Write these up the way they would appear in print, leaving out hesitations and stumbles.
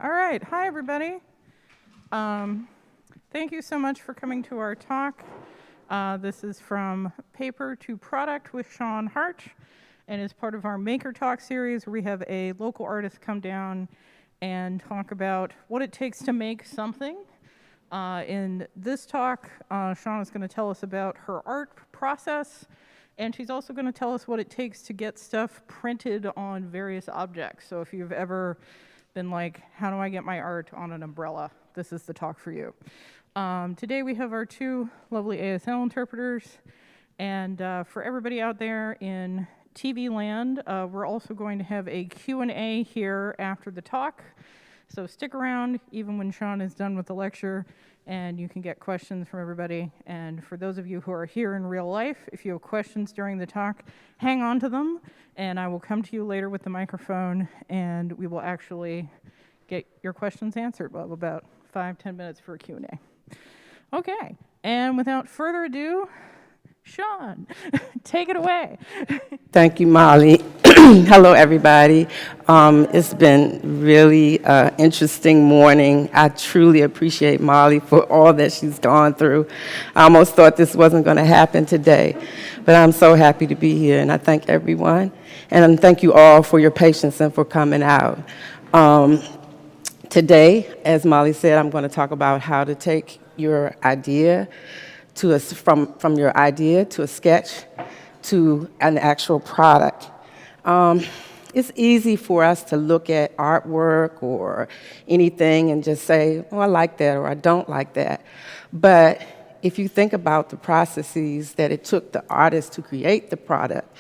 All right. Hi, everybody. Thank you so much for coming to our talk. This is from Paper to Product with Sean Hart, and is part of our Maker Talk series where we have a local artist come down and talk about what it takes to make something. In this talk, Sean is going to tell us about her art process, and she's also going to tell us what it takes to get stuff printed on various objects. So if you've ever been like, how do I get my art on an umbrella? This is the talk for you. Today we have our two lovely ASL interpreters, and for everybody out there in TV land, we're also going to have a Q&A here after the talk. So stick around even when Sean is done with the lecture, and you can get questions from everybody. And for those of you who are here in real life, if you have questions during the talk, hang on to them, and I will come to you later with the microphone, and we will actually get your questions answered. We'll have about 5-10 minutes for a Q&A. Okay, and without further ado, Sean, take it away. Thank you, Molly. Hello, everybody. It's been really interesting morning. I truly appreciate Molly for all that she's gone through. I almost thought this wasn't going to happen today, but I'm so happy to be here, and I thank everyone. And thank you all for your patience and for coming out. Today, as Molly said, I'm going to talk about how to take your idea from your idea to a sketch to an actual product. It's easy for us to look at artwork or anything and just say, oh, I like that or I don't like that. But if you think about the processes that it took the artist to create the product,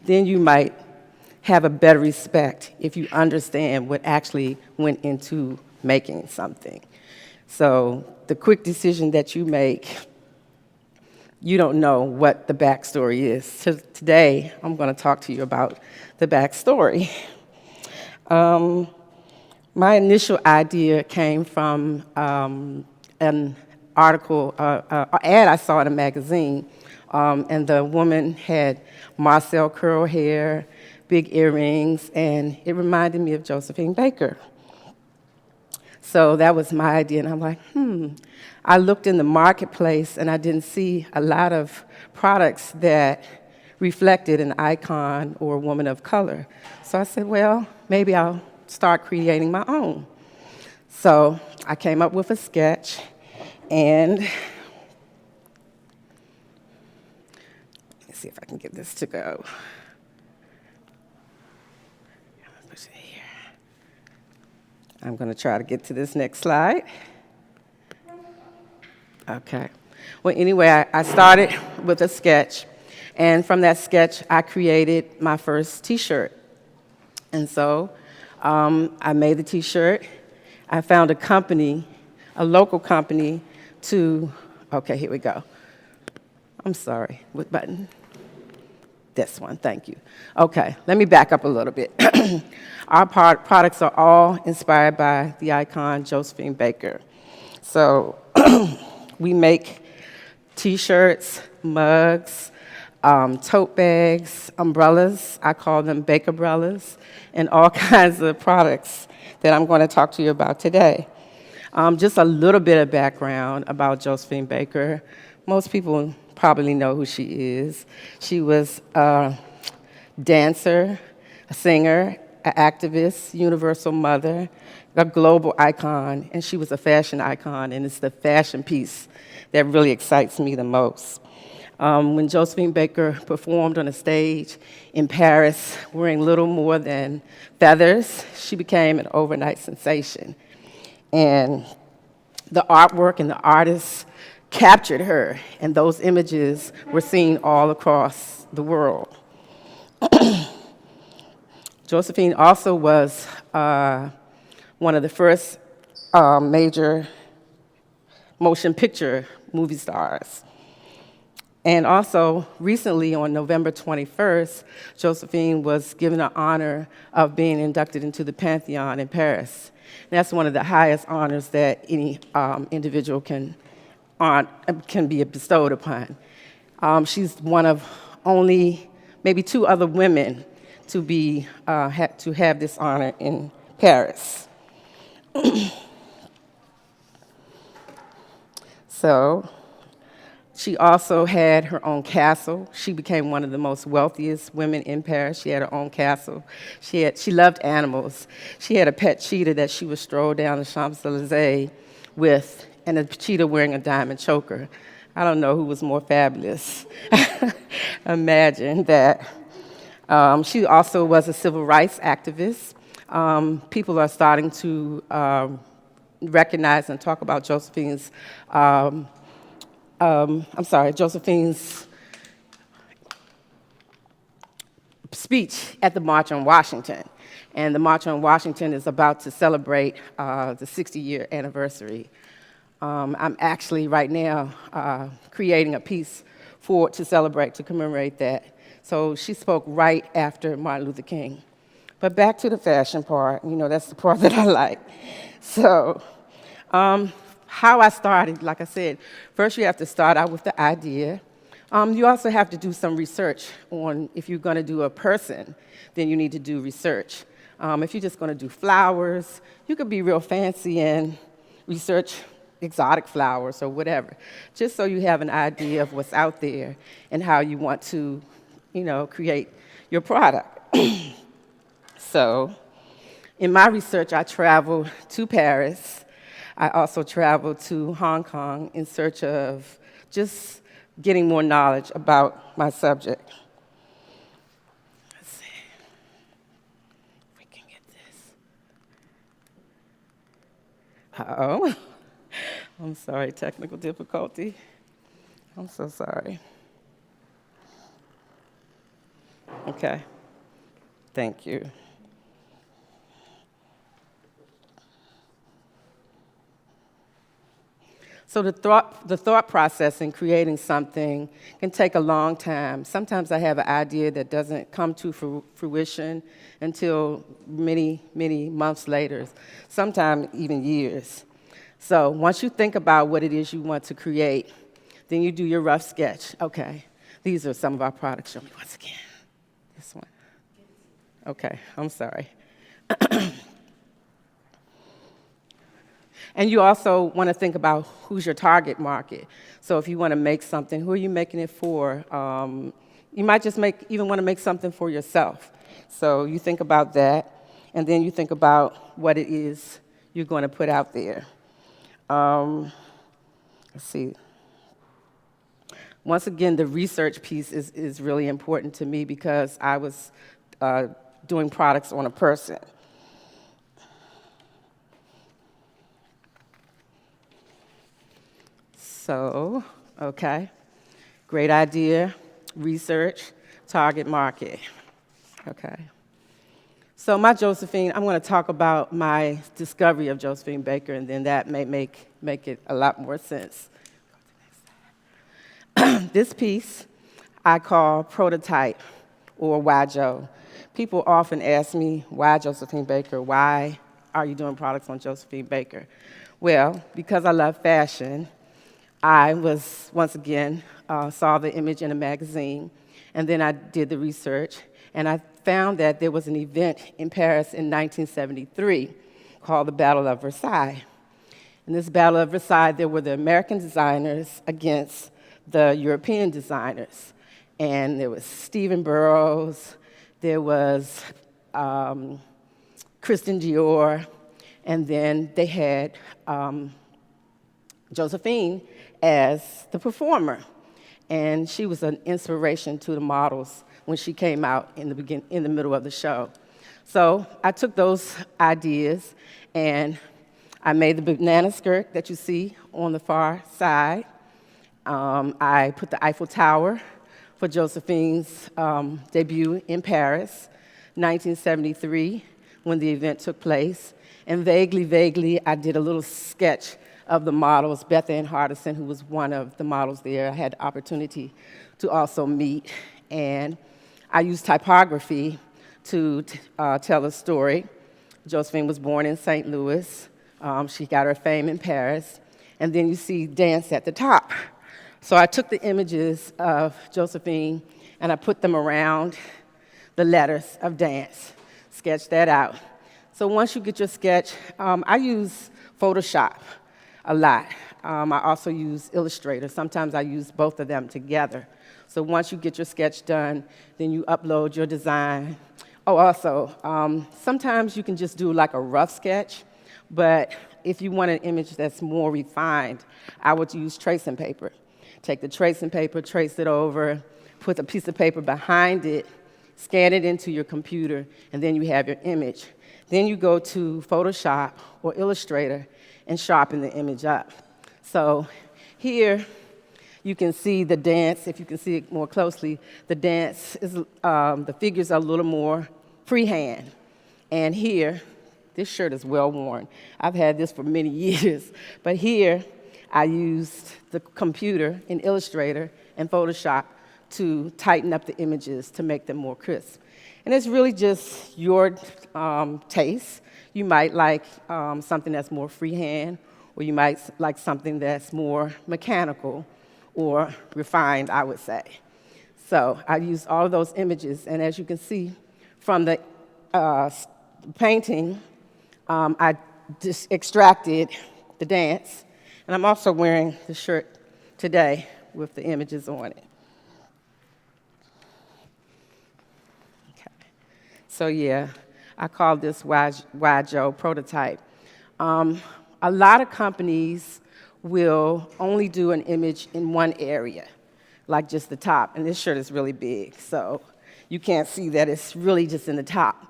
then you might have a better respect if you understand what actually went into making something. So the quick decision that you make, you don't know what the backstory is. So today, I'm going to talk to you about the backstory. My initial idea came from an article, ad I saw in a magazine, and the woman had Marcel curl hair, big earrings, and it reminded me of Josephine Baker. So that was my idea, and I'm like, I looked in the marketplace, and I didn't see a lot of products that reflected an icon or a woman of color. So I said, well, maybe I'll start creating my own. So I came up with a sketch, and let me see if I can get this to go. Push it here. I'm going to try to get to this next slide. Okay. Well, anyway, I started with a sketch, and from that sketch, I created my first T-shirt. And so I made the T-shirt. I found a company, a local company, okay, here we go. I'm sorry, what button? This one, thank you. Okay, let me back up a little bit. Our products are all inspired by the icon Josephine Baker. So we make T-shirts, mugs, tote bags, umbrellas. I call them Bakerbrellas, and all kinds of products that I'm going to talk to you about today. Just a little bit of background about Josephine Baker. Most people probably know who she is. She was a dancer, a singer, an activist, universal mother, a global icon, and she was a fashion icon, and it's the fashion piece that really excites me the most. When Josephine Baker performed on a stage in Paris wearing little more than feathers, she became an overnight sensation. And the artwork and the artists captured her, and those images were seen all across the world. Josephine also was one of the first major motion picture movie stars. And also, recently on November 21st, Josephine was given the honor of being inducted into the Pantheon in Paris. And that's one of the highest honors that any individual can be bestowed upon. She's one of only maybe 2 other women to have this honor in Paris. So she also had her own castle. She became one of the most wealthiest women in Paris. She had her own castle. She loved animals. She had a pet cheetah that she would stroll down the Champs-Élysées with, and a cheetah wearing a diamond choker. I don't know who was more fabulous. Imagine that. She also was a civil rights activist. People are starting to recognize and talk about Josephine's Josephine's speech at the March on Washington. And the March on Washington is about to celebrate the 60-year anniversary. I'm actually right now creating a piece to celebrate, to commemorate that. So she spoke right after Martin Luther King. But back to the fashion part, that's the part that I like. So, how I started, like I said, first you have to start out with the idea. You also have to do some research on, if you're going to do a person, then you need to do research. If you're just going to do flowers, you could be real fancy and research exotic flowers or whatever, just so you have an idea of what's out there and how you want to, create your product. So, in my research, I traveled to Paris. I also traveled to Hong Kong in search of just getting more knowledge about my subject. Let's see if we can get this. Uh-oh. I'm sorry, technical difficulty. I'm so sorry. Okay. Thank you. So the thought process in creating something can take a long time. Sometimes I have an idea that doesn't come to fruition until many, many months later, sometimes even years. So once you think about what it is you want to create, then you do your rough sketch. Okay, these are some of our products. Show me once again. This one. Okay, I'm sorry. And you also want to think about who's your target market. So if you want to make something, who are you making it for? You might just even want to make something for yourself. So you think about that, and then you think about what it is you're going to put out there. Let's see. Once again, the research piece is really important to me because I was doing products on a person. So, okay, great idea, research, target market. Okay. So my Josephine, I'm going to talk about my discovery of Josephine Baker, and then that may make it a lot more sense. This piece I call Prototype, or Why Jo. People often ask me, why Josephine Baker? Why are you doing products on Josephine Baker? Well, because I love fashion, I was, once again, saw the image in a magazine, and then I did the research, and I found that there was an event in Paris in 1973 called the Battle of Versailles. In this Battle of Versailles, there were the American designers against the European designers. And there was Stephen Burrows, there was Christian Dior, and then they had Josephine as the performer. And she was an inspiration to the models when she came out in the middle of the show. So I took those ideas and I made the banana skirt that you see on the far side. I put the Eiffel Tower for Josephine's debut in Paris, 1973, when the event took place. And vaguely, I did a little sketch of the models, Beth Ann Hardison, who was one of the models there. I had the opportunity to also meet. And I used typography to tell a story. Josephine was born in St. Louis. She got her fame in Paris. And then you see dance at the top. So I took the images of Josephine and I put them around the letters of dance, sketched that out. So once you get your sketch, I use Photoshop a lot. I also use Illustrator. Sometimes I use both of them together. So once you get your sketch done, then you upload your design. Oh, also, sometimes you can just do like a rough sketch, but if you want an image that's more refined, I would use tracing paper. Take the tracing paper, trace it over, put a piece of paper behind it, scan it into your computer, and then you have your image. Then you go to Photoshop or Illustrator and sharpen the image up. So here you can see the dance. If you can see it more closely, the dance is, the figures are a little more freehand. And here, this shirt is well worn. I've had this for many years. But here, I used the computer in Illustrator and Photoshop to tighten up the images to make them more crisp. And it's really just your taste. You might like something that's more freehand, or you might like something that's more mechanical or refined, I would say. So I used all of those images, and as you can see from the painting, I just extracted the dance, and I'm also wearing the shirt today with the images on it. Okay. So yeah, I call this Joe prototype. A lot of companies will only do an image in one area, like just the top, and this shirt is really big, so you can't see that it's really just in the top.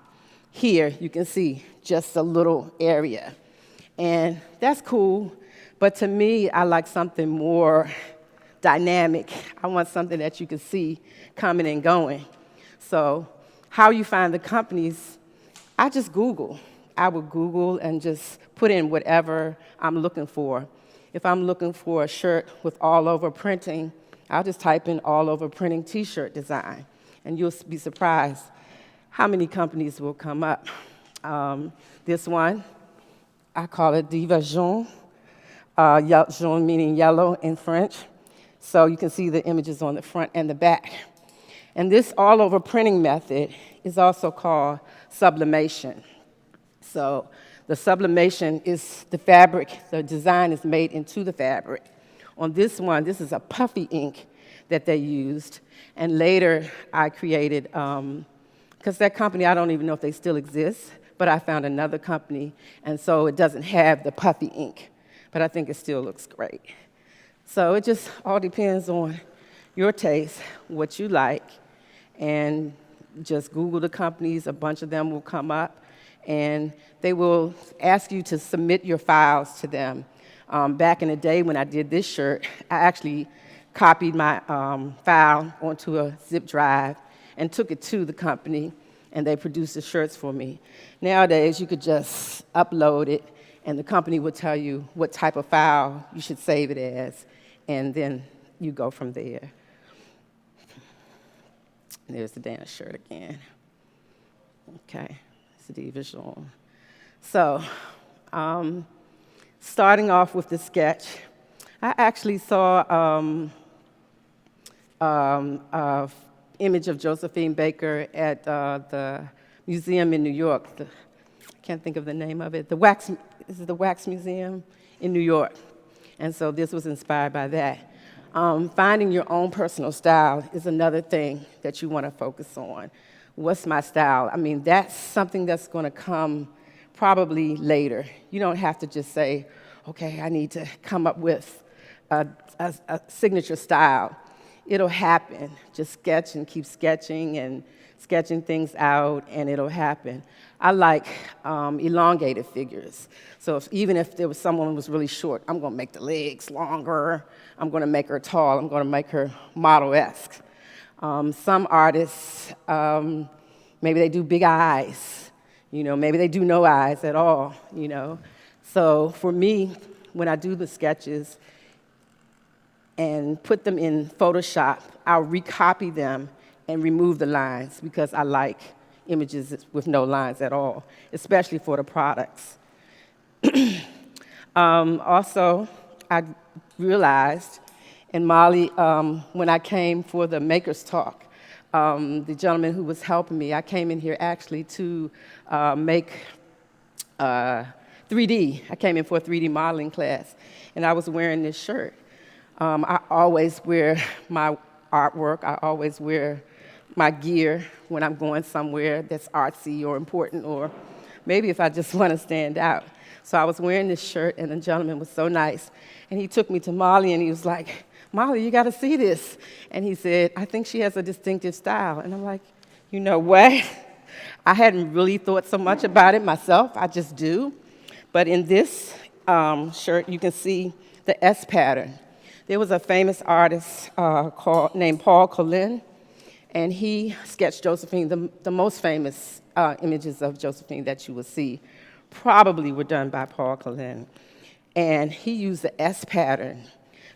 Here, you can see just a little area, and that's cool, but to me, I like something more dynamic. I want something that you can see coming and going. So how you find the companies, I just Google. I would Google and just put in whatever I'm looking for. If I'm looking for a shirt with all-over printing, I'll just type in all-over printing T-shirt design, and you'll be surprised how many companies will come up. This one, I call it Diva Jaune, jaune meaning yellow in French. So you can see the images on the front and the back. And this all-over printing method is also called sublimation. So the sublimation is the fabric, the design is made into the fabric. On this one, this is a puffy ink that they used. And later I created, because that company, I don't even know if they still exist, but I found another company, and so it doesn't have the puffy ink, but I think it still looks great. So it just all depends on your taste, what you like, and just Google the companies, a bunch of them will come up, and they will ask you to submit your files to them. Back in the day when I did this shirt, I actually copied my file onto a zip drive and took it to the company, and they produced the shirts for me. Nowadays, you could just upload it, and the company would tell you what type of file you should save it as, and then you go from there. There's the dance shirt again. Okay. Diva Jaune. So, starting off with the sketch, I actually saw an image of Josephine Baker at the museum in New York. I can't think of the name of it. This is the Wax Museum in New York. And so this was inspired by that. Finding your own personal style is another thing that you want to focus on. What's my style? I mean, that's something that's going to come probably later. You don't have to just say, okay, I need to come up with a signature style. It'll happen. Just sketch and keep sketching and sketching things out, and it'll happen. I like elongated figures. So even if there was someone who was really short, I'm going to make the legs longer. I'm going to make her tall. I'm going to make her model-esque. Some artists, maybe they do big eyes, maybe they do no eyes at all, So for me, when I do the sketches and put them in Photoshop, I'll recopy them and remove the lines because I like images with no lines at all, especially for the products. Also, I realized in Mali, when I came for the Makers Talk, the gentleman who was helping me, I came in here actually to make 3D. I came in for a 3D modeling class, and I was wearing this shirt. I always wear my artwork. I always wear my gear when I'm going somewhere that's artsy or important, or maybe if I just want to stand out. So I was wearing this shirt, and the gentleman was so nice. And he took me to Molly, and he was like, "Molly, you got to see this." And he said, "I think she has a distinctive style." And I'm like, you know what? I hadn't really thought so much about it myself. I just do. But in this shirt, you can see the S pattern. There was a famous artist named Paul Colin, and he sketched Josephine. The most famous images of Josephine that you will see probably were done by Paul Colin. And he used the S pattern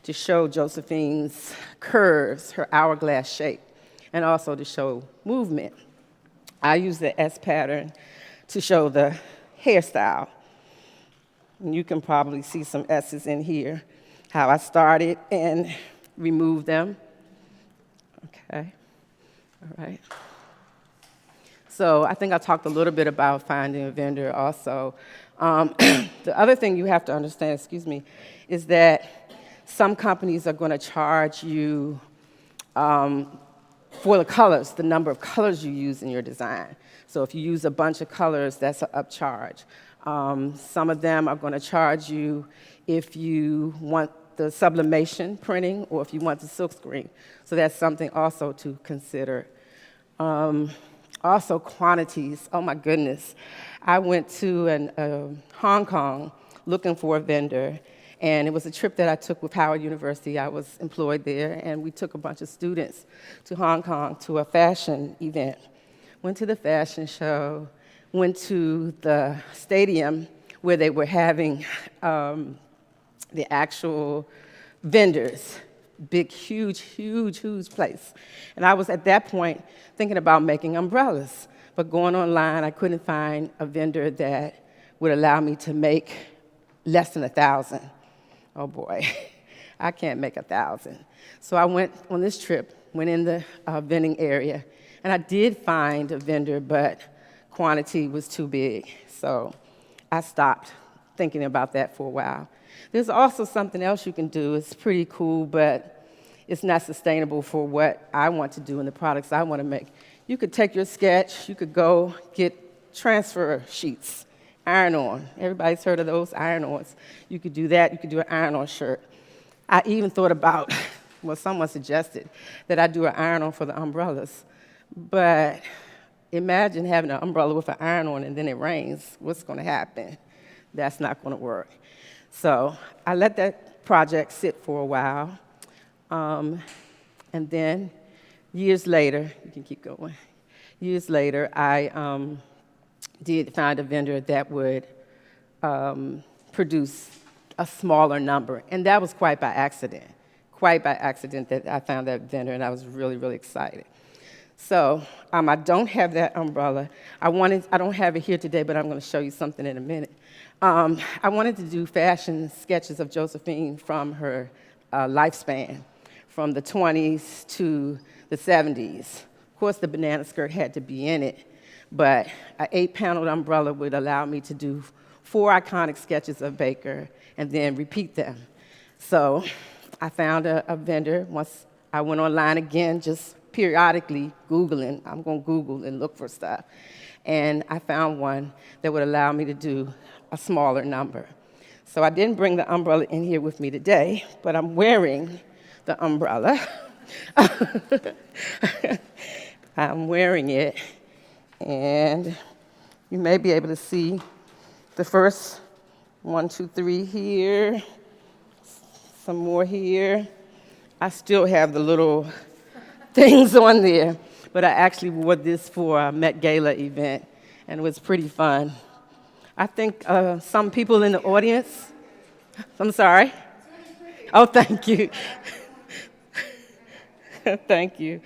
to show Josephine's curves, her hourglass shape, and also to show movement. I used the S pattern to show the hairstyle. And you can probably see some S's in here, how I started and removed them. Okay, all right. So I think I talked a little bit about finding a vendor also. The other thing you have to understand, excuse me, is that some companies are going to charge you for the colors, the number of colors you use in your design. So if you use a bunch of colors, that's an upcharge. Some of them are going to charge you if you want the sublimation printing or if you want the silkscreen. So that's something also to consider. Also quantities, oh my goodness. I went to Hong Kong looking for a vendor, and it was a trip that I took with Howard University. I was employed there, and we took a bunch of students to Hong Kong to a fashion event. Went to the fashion show, went to the stadium where they were having the actual vendors. Big, huge, huge, huge place. And I was at that point thinking about making umbrellas. But going online, I couldn't find a vendor that would allow me to make less than 1,000. Oh boy, I can't make 1,000. So I went on this trip, went in the vending area, and I did find a vendor, but quantity was too big. So I stopped thinking about that for a while. There's also something else you can do. It's pretty cool, but it's not sustainable for what I want to do and the products I want to make. You could take your sketch, you could go get transfer sheets, iron-on. Everybody's heard of those iron-ons. You could do that. You could do an iron-on shirt. I even thought about, well, someone suggested that I do an iron-on for the umbrellas. But imagine having an umbrella with an iron-on and then it rains. What's going to happen? That's not going to work. So I let that project sit for a while. And then years later, you can keep going. Years later, I did find a vendor that would produce a smaller number. And that was quite by accident that I found that vendor, and I was really, really excited. So I don't have that umbrella. I don't have it here today, but I'm going to show you something in a minute. I wanted to do fashion sketches of Josephine from her lifespan, from the 20s to the 70s. Of course, the banana skirt had to be in it, but an 8-paneled umbrella would allow me to do 4 iconic sketches of Baker and then repeat them. So I found a vendor. Once I went online again, just periodically Googling. I'm going to Google and look for stuff. And I found one that would allow me to do a smaller number. So I didn't bring the umbrella in here with me today, but I'm wearing the umbrella. I'm wearing it, and you may be able to see the first 1, 2, 3 here, some more here. I still have the little things on there, but I actually wore this for a Met Gala event, and it was pretty fun. I think some people in the audience, I'm sorry. Oh, thank you. Thank you.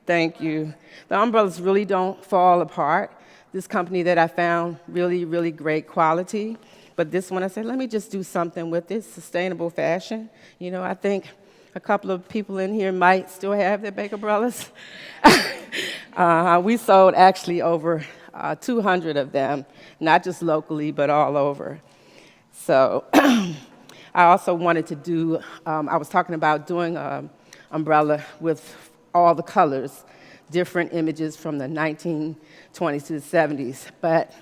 Thank you. The umbrellas really don't fall apart. This company that I found, really, really great quality. But this one, I said, let me just do something with this sustainable fashion. You know, I think a couple of people in here might still have their Baker umbrellas. We sold actually over 200 of them, not just locally, but all over. So I also wanted to do, I was talking about doing an umbrella with all the colors, different images from the 1920s to the 70s, but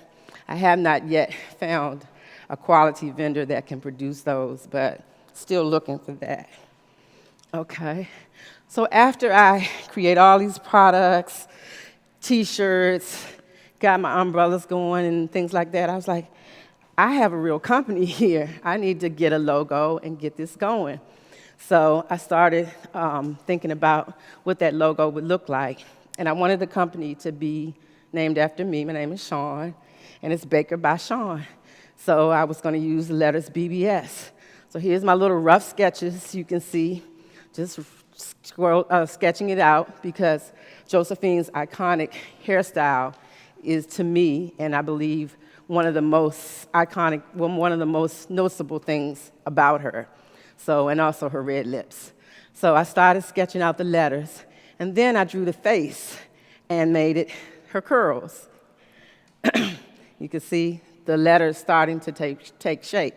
I have not yet found a quality vendor that can produce those, but still looking for that. Okay, so after I create all these products, T-shirts, got my umbrellas going and things like that, I was like, I have a real company here. I need to get a logo and get this going. So I started thinking about what that logo would look like. And I wanted the company to be named after me. My name is Shawn, and it's Baker by Shawn. So I was going to use the letters BBS. So here's my little rough sketches you can see, just sketching it out, because Josephine's iconic hairstyle is, to me, and I believe, one of the most iconic, one of the most noticeable things about her. So, and also her red lips. So I started sketching out the letters, and then I drew the face and made it her curls. You can see the letters starting to take shape.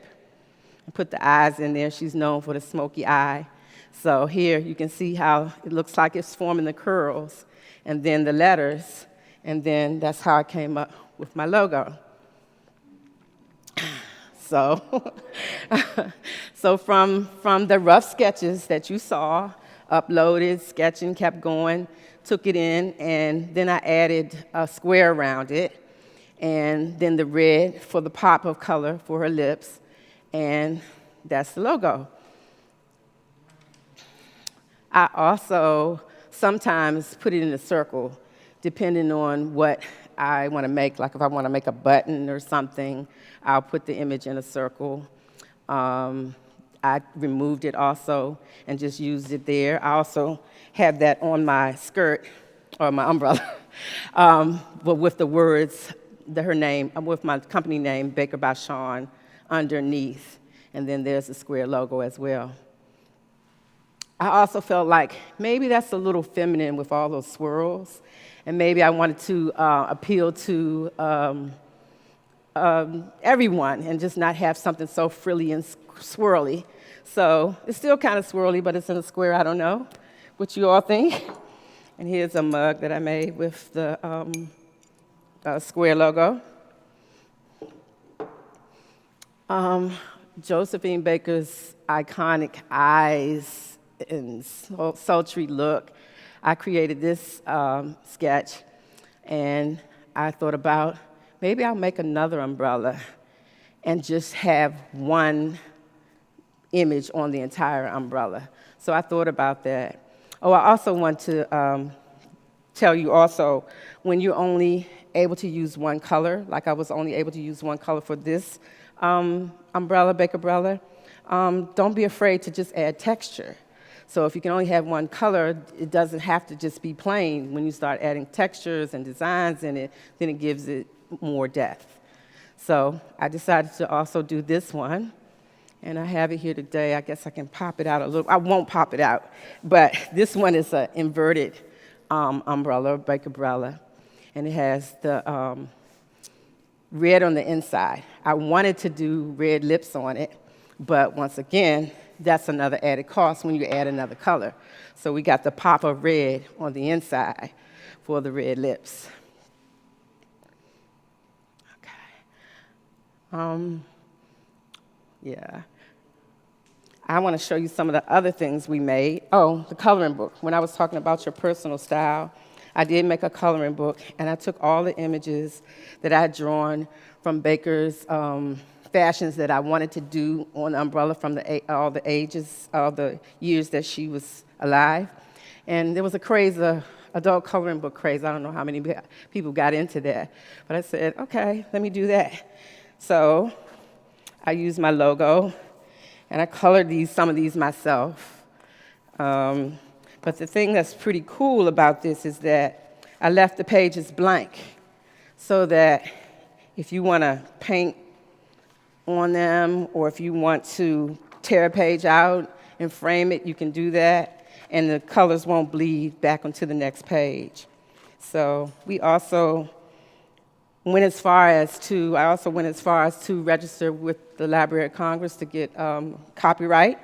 I put the eyes in there. She's known for the smoky eye. So here you can see how it looks like it's forming the curls, and then the letters, and then that's how I came up with my logo. So, so from the rough sketches that you saw, uploaded, sketching, kept going, took it in, and then I added a square around it, and then the red for the pop of color for her lips, and that's the logo. I also sometimes put it in a circle, depending on what I want to make. Like if I want to make a button or something, I'll put the image in a circle. I removed it also and just used it there. I also have that on my skirt, or my umbrella, but with the words, her name, with my company name, Baker by Shawn, underneath. And then there's a square logo as well. I also felt like maybe that's a little feminine with all those swirls, and maybe I wanted to appeal to everyone and just not have something so frilly and swirly. So it's still kind of swirly, but it's in a square. I don't know what you all think. And here's a mug that I made with the square logo. Josephine Baker's iconic eyes and sultry look. I created this sketch, and I thought about maybe I'll make another umbrella and just have one image on the entire umbrella. So I thought about that. Oh, I also want to tell you also, when you're only able to use one color, like I was only able to use one color for this umbrella, Baker umbrella, don't be afraid to just add texture. So if you can only have one color, it doesn't have to just be plain. When you start adding textures and designs in it, then it gives it more depth. So I decided to also do this one, and I have it here today. I guess I can pop it out a little. I won't pop it out, but this one is an inverted umbrella, Baker umbrella, and it has the red on the inside. I wanted to do red lips on it, but once again, that's another added cost when you add another color. So we got the pop of red on the inside for the red lips. Okay. Yeah. I want to show you some of the other things we made. Oh, the coloring book. When I was talking about your personal style, I did make a coloring book, and I took all the images that I had drawn from Baker's fashions that I wanted to do on the umbrella from all the ages, all the years that she was alive. And there was a craze, adult coloring book craze. I don't know how many people got into that. But I said, okay, let me do that. So I used my logo, and I colored some of these myself. But the thing that's pretty cool about this is that I left the pages blank so that if you want to paint on them, or if you want to tear a page out and frame it, you can do that, and the colors won't bleed back onto the next page. So we also I also went as far as to register with the Library of Congress to get copyright,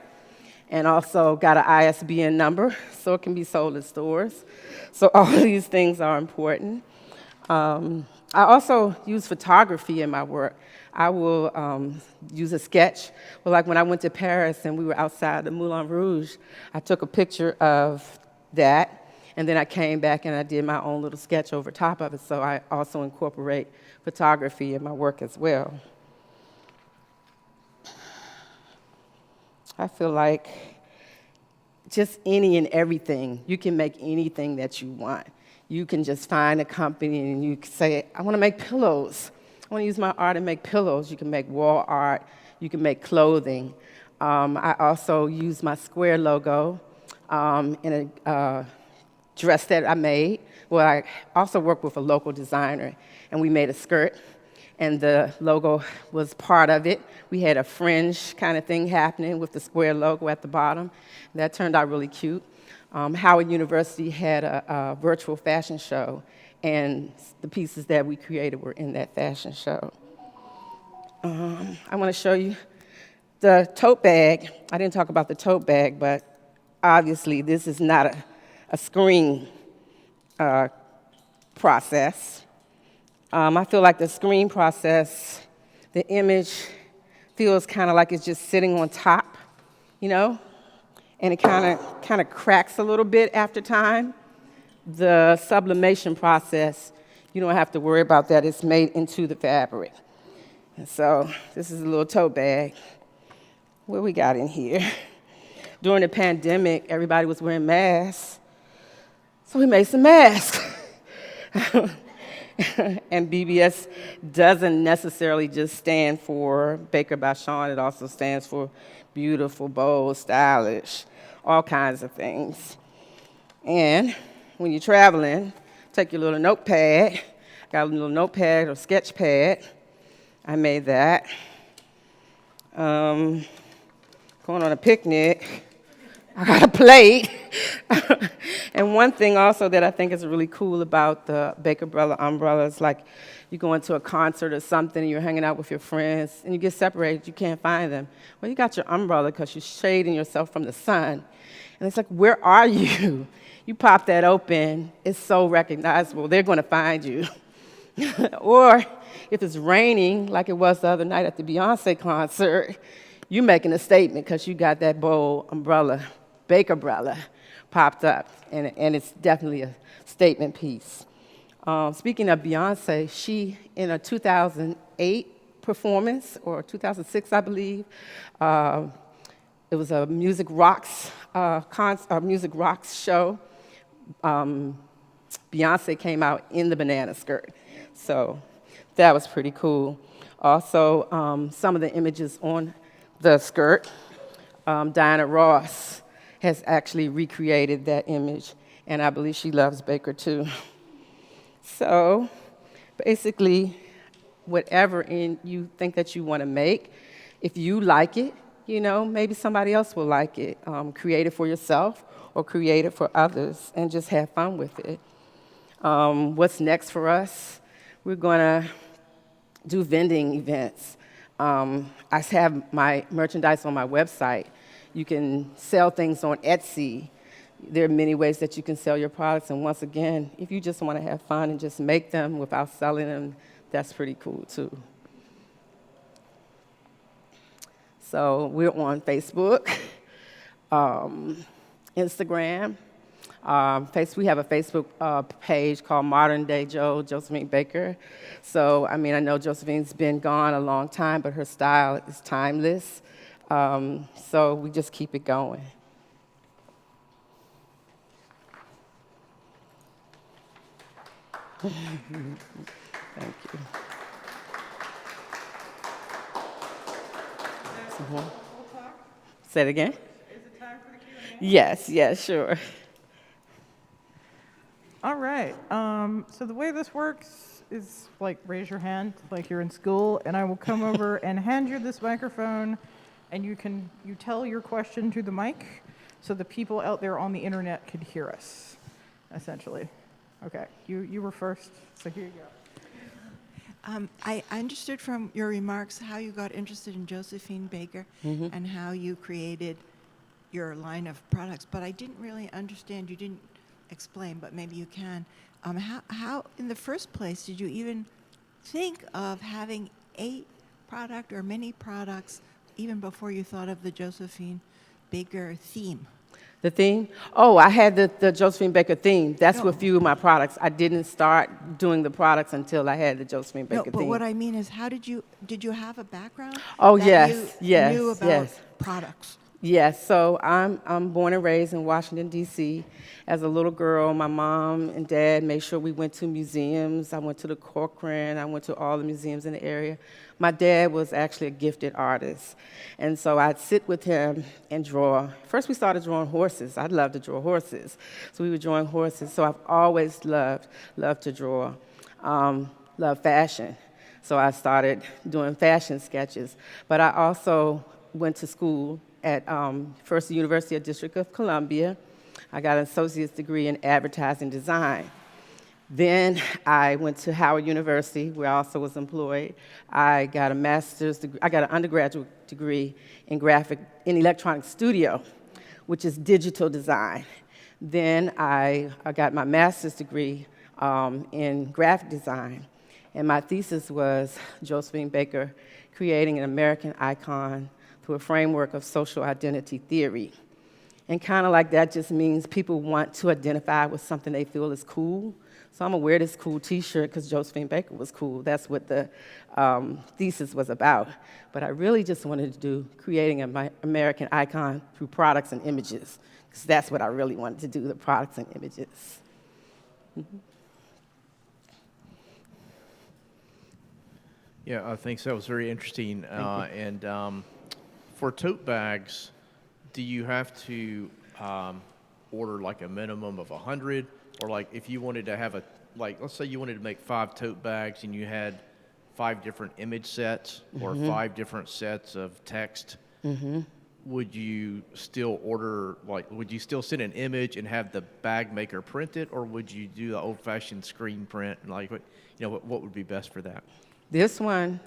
and also got an ISBN number so it can be sold in stores. So all of these things are important. I also use photography in my work. I will use a sketch. Well, like when I went to Paris and we were outside the Moulin Rouge, I took a picture of that, and then I came back and I did my own little sketch over top of it, so I also incorporate photography in my work as well. I feel like just any and everything, you can make anything that you want. You can just find a company and you can say, I want to make pillows. I want to use my art and make pillows. You can make wall art. You can make clothing. I also use my Square logo in a dress that I made. Well, I also worked with a local designer, and we made a skirt, and the logo was part of it. We had a fringe kind of thing happening with the Square logo at the bottom. That turned out really cute. Howard University had a virtual fashion show, and the pieces that we created were in that fashion show. I want to show you the tote bag. I didn't talk about the tote bag, but obviously this is not a screen process. I feel like the screen process, the image feels kind of like it's just sitting on top, you know? And it kind of cracks a little bit after time. The sublimation process, you don't have to worry about that. It's made into the fabric. And so this is a little tote bag. What we got in here? During the pandemic, everybody was wearing masks, so we made some masks. And BBS doesn't necessarily just stand for Baker by Sean. It also stands for beautiful, bold, stylish, all kinds of things. And when you're traveling, take your little notepad. Got a little notepad or sketch pad. I made that. Going on a picnic. I got a plate. And one thing also that I think is really cool about the Baker umbrella is like you go into a concert or something, you're hanging out with your friends, and you get separated, you can't find them. Well, you got your umbrella because you're shading yourself from the sun. And it's like, where are you? You pop that open, it's so recognizable, they're going to find you. Or if it's raining, like it was the other night at the Beyonce concert, you're making a statement because you got that bold umbrella, Baker umbrella, popped up, and it's definitely a statement piece. Speaking of Beyonce, she, in a 2008 performance, or 2006, I believe, it was a Music Rocks show. Beyonce came out in the banana skirt, so that was pretty cool. Also, some of the images on the skirt, Diana Ross has actually recreated that image, and I believe she loves Baker too. So basically, whatever you think that you want to make, if you like it, you know, maybe somebody else will like it. Create it for yourself or create it for others and just have fun with it. What's next for us? We're going to do vending events. I have my merchandise on my website. You can sell things on Etsy. There are many ways that you can sell your products, and once again, if you just want to have fun and just make them without selling them, that's pretty cool too. So we're on Facebook, Instagram. We have a Facebook page called Modern Day Josephine Baker. So, I mean, I know Josephine's been gone a long time, but her style is timeless. So we just keep it going. Thank you. Say it again? Is it time for the Q&A? Yes, sure. All right. So the way this works is like raise your hand like you're in school, and I will come over and hand you this microphone, and you tell your question to the mic so the people out there on the internet could hear us, essentially. Okay, you were first, so here you go. I understood from your remarks how you got interested in Josephine Baker and how you created your line of products, but I didn't really understand. You didn't explain, but maybe you can. How, in the first place, did you even think of having a product or many products even before you thought of the Josephine Baker theme? The theme? Oh, I had the Josephine Baker theme. That's No. with a few of my products. I didn't start doing the products until I had the Josephine Baker No, but theme. what I mean is, how did you have a background? Oh, that yes, you yes, knew about yes. products? Yes, so I'm born and raised in Washington, D.C. As a little girl, my mom and dad made sure we went to museums. I went to the Corcoran. I went to all the museums in the area. My dad was actually a gifted artist, and so I'd sit with him and draw. First, we started drawing horses. I'd love to draw horses, so we were drawing horses. So I've always loved to draw, love fashion. So I started doing fashion sketches, but I also went to school at first the University of District of Columbia. I got an associate's degree in advertising design. Then I went to Howard University, where I also was employed. I got a master's degree, I got an undergraduate degree in electronic studio, which is digital design. Then I got my master's degree in graphic design. And my thesis was Josephine Baker, creating an American icon through a framework of social identity theory. And kind of like that just means people want to identify with something they feel is cool. So I'm gonna wear this cool t-shirt because Josephine Baker was cool. That's what the thesis was about. But I really just wanted to do creating an American icon through products and images, because that's what I really wanted to do, the products and images. Yeah, I think so. That was very interesting. And for tote bags, do you have to order like a minimum of 100? Or like if you wanted to have let's say you wanted to make 5 tote bags and you had 5 different image sets or 5 different sets of text, would you still would you still send an image and have the bag maker print it, or would you do the old-fashioned screen print? And what would be best for that? This one,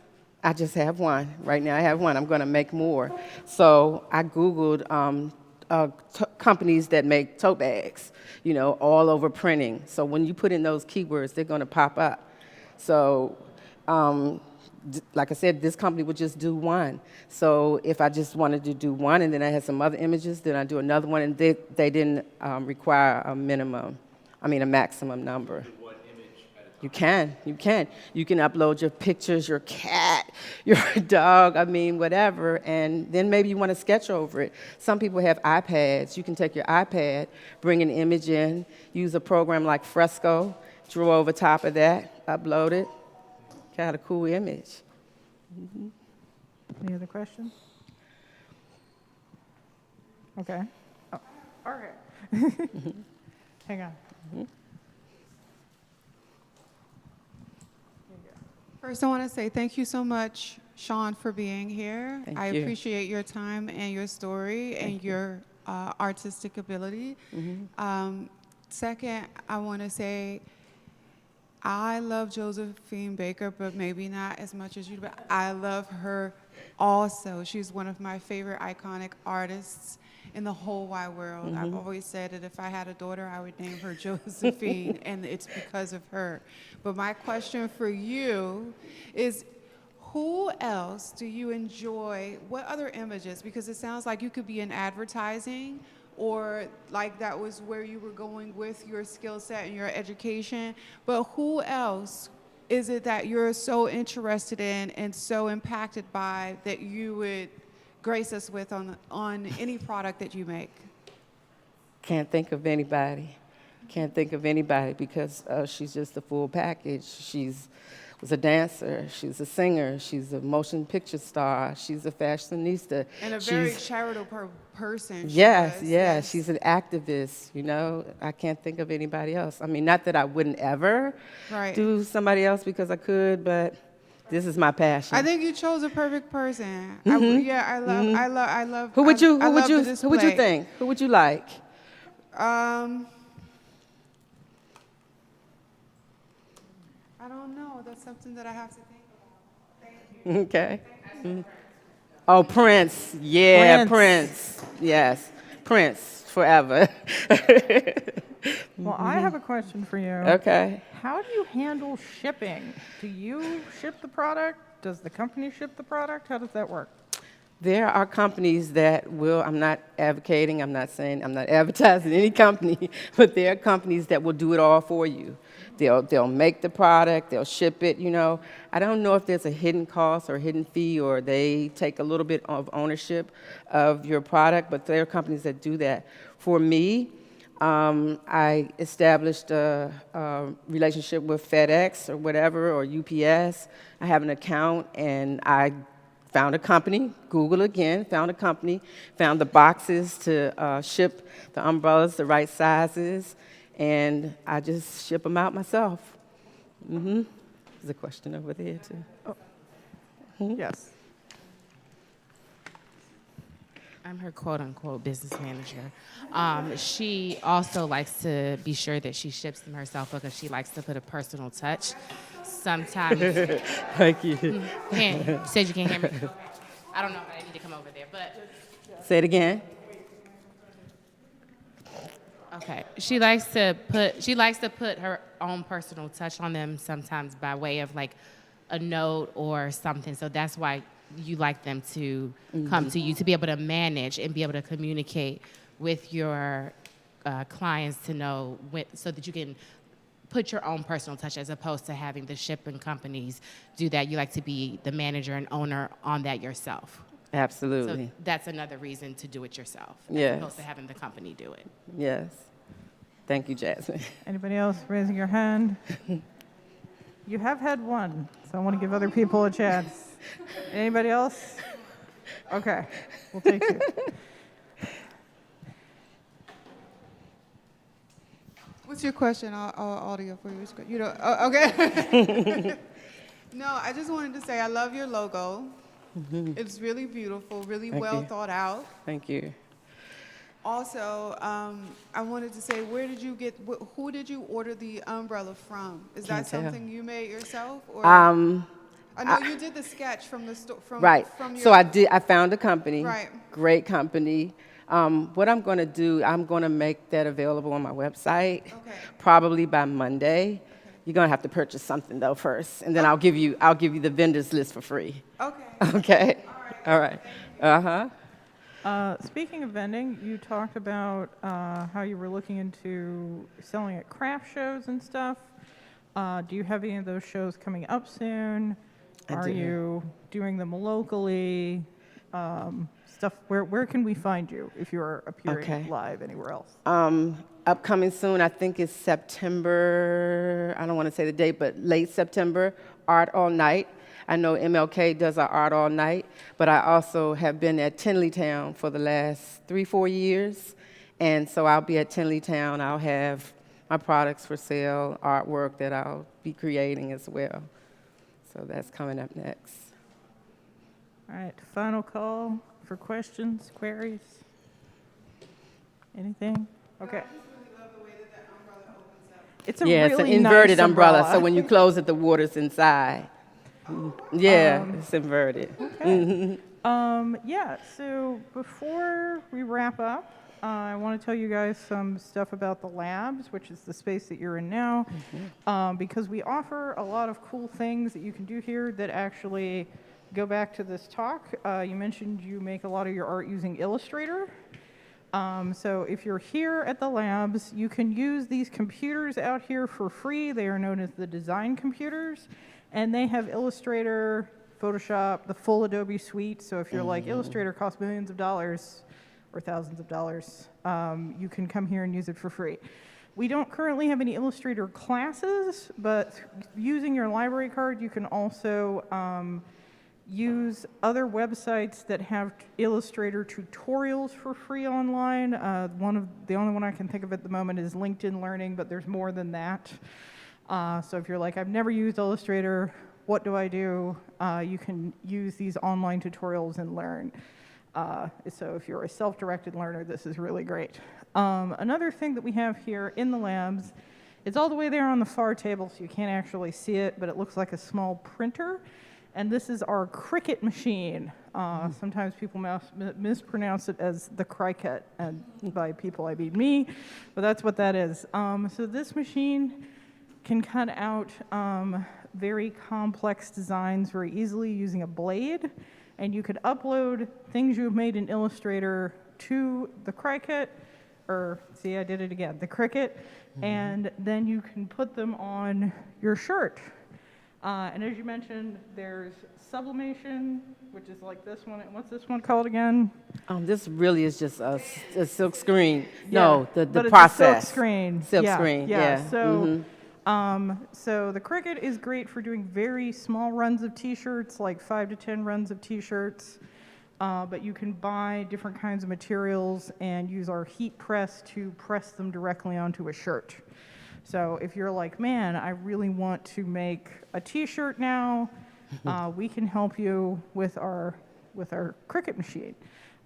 I just have one. Right now I have one. I'm going to make more. So I Googled companies that make tote bags, all over printing. So when you put in those keywords, they're going to pop up. So like I said, this company would just do one. So if I just wanted to do one and then I had some other images, then I do another one, and they didn't require a maximum number. You can. You can upload your pictures, your cat, your dog, whatever, and then maybe you want to sketch over it. Some people have iPads. You can take your iPad, bring an image in, use a program like Fresco, draw over top of that, upload it. Got a cool image. Any other questions? Okay. Oh, all right. Hang on. First, I want to say thank you so much, Sean, for being here. Thank I you. appreciate your time and your story and your artistic ability. Second, I want to say I love Josephine Baker, but maybe not as much as you, but I love her also. She's one of my favorite iconic artists in the whole wide world. I've always said that if I had a daughter, I would name her Josephine, and it's because of her. But my question for you is, who else do you enjoy? What other images? Because it sounds like you could be in advertising, or like that was where you were going with your skill set and your education. But who else is it that you're so interested in and so impacted by that you would grace us with on any product that you make? Can't think of anybody. Can't think of anybody because she's just a full package. Was a dancer, she's a singer, she's a motion picture star, she's a fashionista. And a very charitable person. Yes, she's an activist, I can't think of anybody else. Not that I wouldn't ever do somebody else because I could, but this is my passion. I think you chose a perfect person. I love. Who would you think? Who would you like? I don't know. That's something that I have to think about. Thank you. Okay. Mm. Oh, Prince. Yeah, Prince. Prince. Yes. Prince forever. Well, I have a question for you. Okay. How do you handle shipping? Do you ship the product? Does the company ship the product? How does that work? There are companies that will, I'm not advocating, I'm not saying, I'm not advertising any company, but there are companies that will do it all for you. They'll make the product, they'll ship it, you know. I don't know if there's a hidden cost or hidden fee or they take a little bit of ownership of your product, but there are companies that do that. For me, I established a relationship with FedEx or whatever, or UPS. I have an account and I found a company, Google again, found a company, found the boxes to ship the umbrellas, the right sizes, and I just ship them out myself. There's a question over there, too. Yes. I'm her quote-unquote business manager. She also likes to be sure that she ships them herself because she likes to put a personal touch. Sometimes, Thank you. you said you can't hear me. I don't know if I need to come over there, but Say it again. okay. She likes to put her own personal touch on them sometimes by way of like a note or something. So that's why you like them to come to you to be able to manage and be able to communicate with your clients to know so that you can put your own personal touch as opposed to having the shipping companies do that. You like to be the manager and owner on that yourself. Absolutely. So that's another reason to do it yourself Yes. as opposed to having the company do it. Yes. Thank you, Jasmine. Anybody else raising your hand? You have had one, so I want to give other people a chance. Anybody else? Okay, we'll take two. What's your question? I'll audio for you. You know, okay. No, I just wanted to say I love your logo. It's really beautiful, really Thank well you. thought out. Thank you. Also, I wanted to say, who did you order the umbrella from? Is Can't that tell. something you made yourself? Or I know you did the sketch from the store. Right. From your, So I found a company. Right. Great company. What I'm going to do, I'm going to make that available on my website. Okay. Probably by Monday. You're going to have to purchase something though first, and then I'll give you the vendors list for free. Okay. Okay. All right. Speaking of vending, you talked about how you were looking into selling at craft shows and stuff. Do you have any of those shows coming up soon? I Are do. you doing them locally? Stuff. Where can we find you if you're appearing Okay. live anywhere else? Upcoming soon, I think it's September, I don't want to say the date, but late September, Art All Night. I know MLK does our Art All Night, but I also have been at Tinleytown for the last 3-4 years. And so I'll be at Tinleytown. I'll have my products for sale, artwork that I'll be creating as well. So that's coming up next. All right. Final call for questions, queries. Anything? Okay. It's a Yeah, really it's an inverted nice umbrella. So when you close it, the water's inside. Yeah, it's inverted. Okay. Yeah, so before we wrap up, I want to tell you guys some stuff about the labs, which is the space that you're in now, because we offer a lot of cool things that you can do here that actually go back to this talk. You mentioned you make a lot of your art using Illustrator. So if you're here at the labs, you can use these computers out here for free. They are known as the design computers, and they have Illustrator, Photoshop, the full Adobe suite. So if you're like, Illustrator costs millions of dollars or thousands of dollars, you can come here and use it for free. We don't currently have any Illustrator classes, but using your library card, you can also use other websites that have Illustrator tutorials for free online. The only one I can think of at the moment is LinkedIn Learning, but there's more than that. So if you're like, I've never used Illustrator, what do I do? You can use these online tutorials and learn. So if you're a self-directed learner, this is really great. Another thing that we have here in the labs It's all the way there on the far table, so you can't actually see it, but it looks like a small printer. And this is our Cricut machine. Sometimes people mispronounce it as the Cricut, and by people I mean me, but that's what that is. So this machine can cut out very complex designs very easily using a blade, and you could upload things you have made in Illustrator to the Cricut, or see, I did it again, the Cricut, and then you can put them on your shirt. And as you mentioned, there's sublimation, which is like this one. What's this one called again? This really is just a silk screen. Yeah, No, the but process. It's a silk screen. Silk Yeah, screen, Yeah. yeah. So, so the Cricut is great for doing very small runs of T-shirts, like 5 to 10 runs of T-shirts. But you can buy different kinds of materials and use our heat press to press them directly onto a shirt. So if you're like, man, I really want to make a T-shirt now, we can help you with our Cricut machine.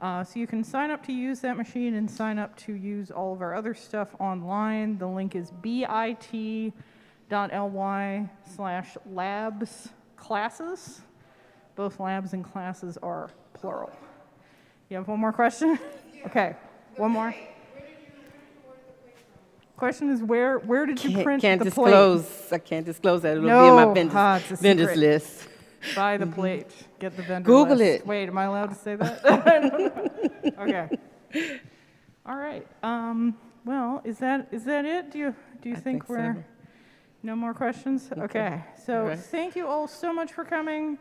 So you can sign up to use that machine and sign up to use all of our other stuff online. The link is bit.ly/labs classes. Both labs and classes are plural. You have one more question? Okay, one more. Question is, where did you print Can't the disclose. plate? I can't disclose that. It'll No, be in my vendors, it's a vendors secret. list. Buy the plate. Get the vendor Google list. it. Wait, am I allowed to say that? I don't know. Okay. All right. Well, is that it? Do you think think so. we're no more questions? Okay. So All right. thank you all so much for coming.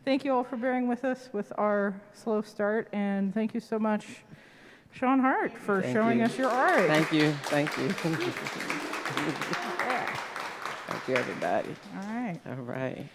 Thank you all for bearing with us with our slow start, and thank you so much, Sean Hart, for Thank showing you. us your art. Thank you. Thank you. Thank you, everybody. All right. All right.